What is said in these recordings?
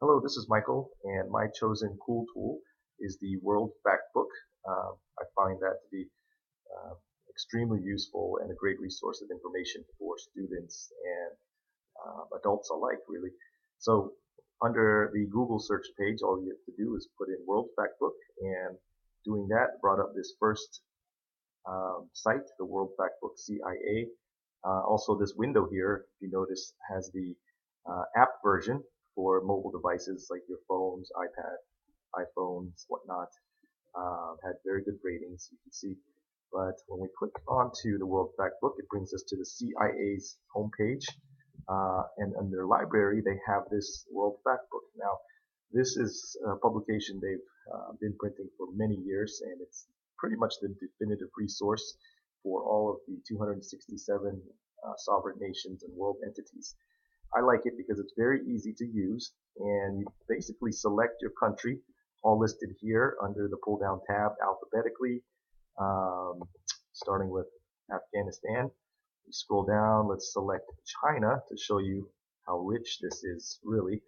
Hello, this is Michael, and my chosen cool tool is the Worldfactbook. I find that to be uh, extremely useful and a great resource of information for students and adults alike, really. So, under the Google search page, all you have to do is put in Worldfactbook, and doing that brought up this first site, the Worldfactbook CIA. Also, this window here, if you notice, has the app version for mobile devices like your phones, iPhones, whatnot. Had very good ratings, you can see. But when we click onto the World Factbook, it brings us to the CIA's homepage. And under library, they have this World Factbook. Now, this is a publication they've been printing for many years, and it's pretty much the definitive resource for all of the 267 sovereign nations and world entities. I like it because it's very easy to use, and you basically select your country, all listed here under the pull down tab alphabetically, um, starting with Afghanistan. We scroll down, let's select China to show you how rich this is really.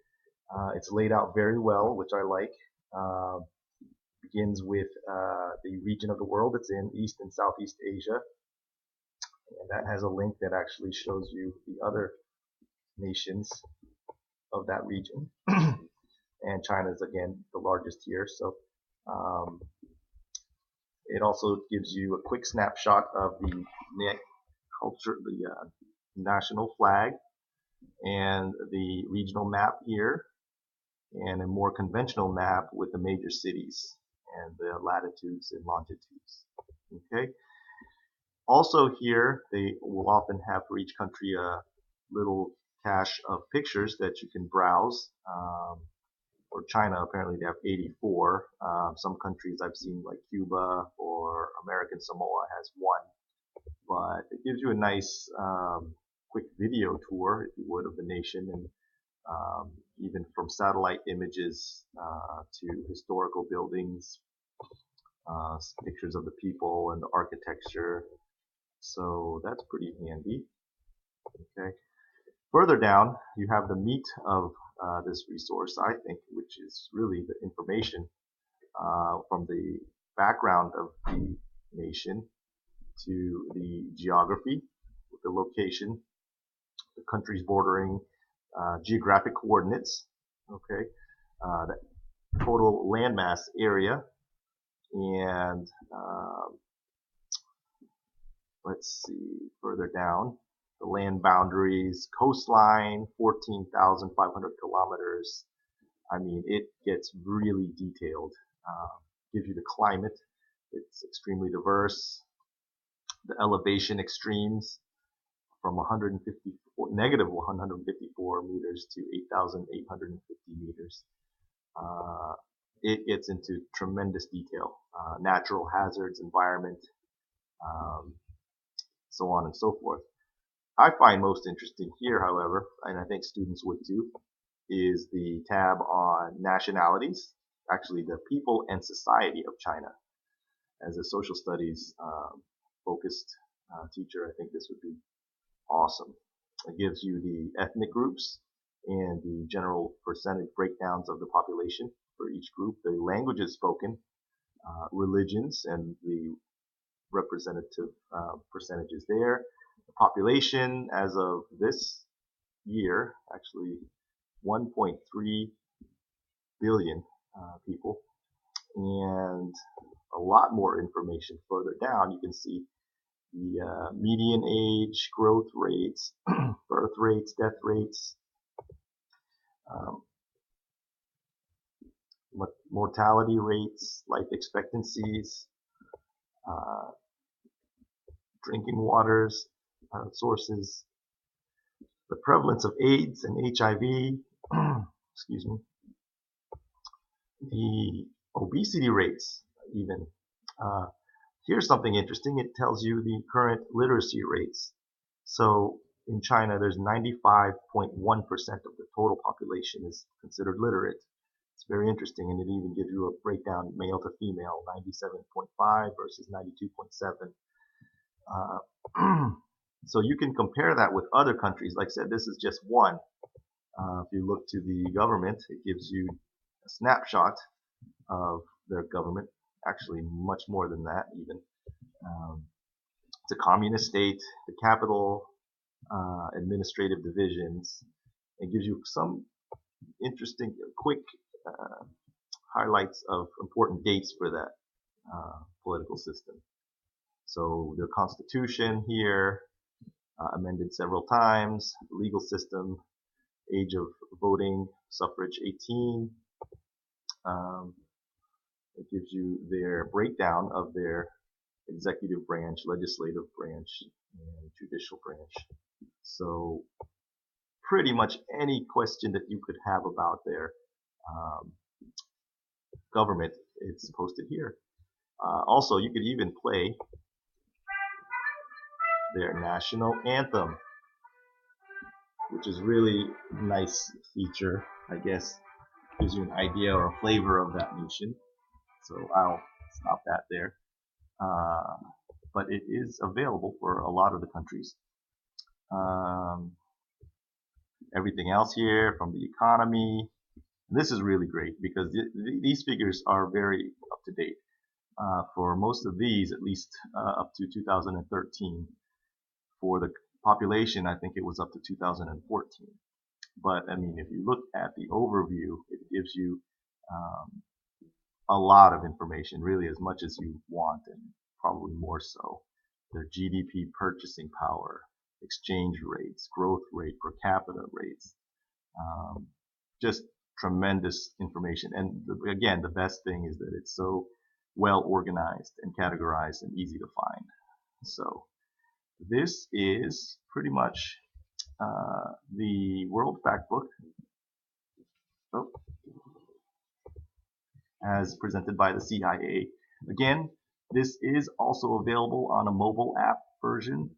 It's laid out very well, which I like. Uh, Begins with the region of the world it's in, East and Southeast Asia, and that has a link that actually shows you the other nations of that region. And China is again the largest here. So um, it also gives you a quick snapshot of the culture, the national flag, and the regional map here, and a more conventional map with the major cities and the latitudes and longitudes. Okay. Also here, they will often have for each country a little cache of pictures that you can browse. For China, apparently they have 84. Some countries I've seen, like Cuba or American Samoa, has one. But it gives you a nice, quick video tour, if you would, of the nation, and even from satellite images to historical buildings, pictures of the people and the architecture. So that's pretty handy. Okay. Further down, you have the meat of this resource, I think, which is really the information from the background of the nation to the geography, the location, the countries bordering, geographic coordinates, okay, the total landmass area, and let's see, further down, the land boundaries, coastline, 14,500 kilometers. I mean, it gets really detailed. Gives you the climate. It's extremely diverse. The elevation extremes from negative 154 meters to 8,850 meters. It gets into tremendous detail. Natural hazards, environment, so on and so forth. I find most interesting here, however, and I think students would too, is the tab on nationalities, actually the people and society of China. As a social studies focused teacher, I think this would be awesome. It gives you the ethnic groups and the general percentage breakdowns of the population for each group, the languages spoken, religions, and the representative percentages there. The population as of this year, actually 1.3 billion people, and a lot more information further down. You can see the median age, growth rates, birth rates, death rates, um, mortality rates, life expectancies, uh, drinking waters, sources, the prevalence of AIDS and HIV, excuse me, the obesity rates even. Uh, Here's something interesting. It tells you the current literacy rates. So in China, there's 95.1% of the total population is considered literate. It's very interesting, and it even gives you a breakdown male to female, 97.5 versus 92.7. So you can compare that with other countries. Like I said, this is just one. If you look to the government, it gives you a snapshot of their government, actually much more than that even. Um, it's a communist state, the capital, administrative divisions. It gives you some interesting, quick uh, highlights of important dates for that political system. So their constitution here, amended several times, legal system, age of voting, suffrage 18. Um, it gives you their breakdown of their executive branch, legislative branch, and judicial branch. So pretty much any question that you could have about their um, government, it's posted here. Also, you could even play their national anthem, which is really nice feature, I guess. Gives you an idea or a flavor of that nation. So I'll stop that there. Uh, but it is available for a lot of the countries. Um, everything else here from the economy. This is really great because these figures are very up to date. For most of these, at least up to 2013. For the population, I think it was up to 2014. But I mean, if you look at the overview, it gives you a lot of information, really as much as you want, and probably more so. Their GDP purchasing power, exchange rates, growth rate, per capita rates, just tremendous information. And again, the best thing is that it's so well organized and categorized and easy to find. So this is pretty much the World Factbook, oh, as presented by the CIA. Again, this is also available on a mobile app version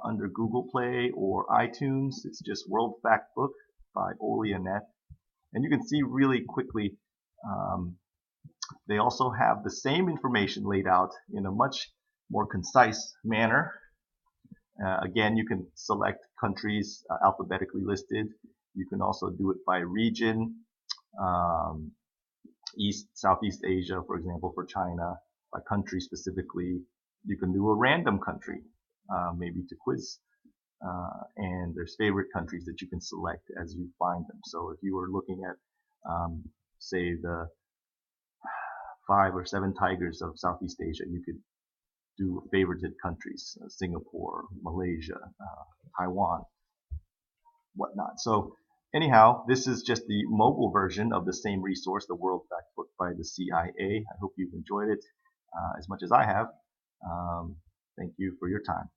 under Google Play or iTunes. It's just World Factbook by Olianet. And you can see really quickly they also have the same information laid out in a much more concise manner. Again, you can select countries alphabetically listed. You can also do it by region, Southeast Asia, for example, for China, by country specifically. You can do a random country, maybe to quiz. And there's favorite countries that you can select as you find them. So if you were looking at, say, the 5 or 7 tigers of Southeast Asia, you could do favorited countries, Singapore, Malaysia, Taiwan, whatnot. So anyhow, this is just the mobile version of the same resource, the World Factbook by the CIA. I hope you've enjoyed it as much as I have. Thank you for your time.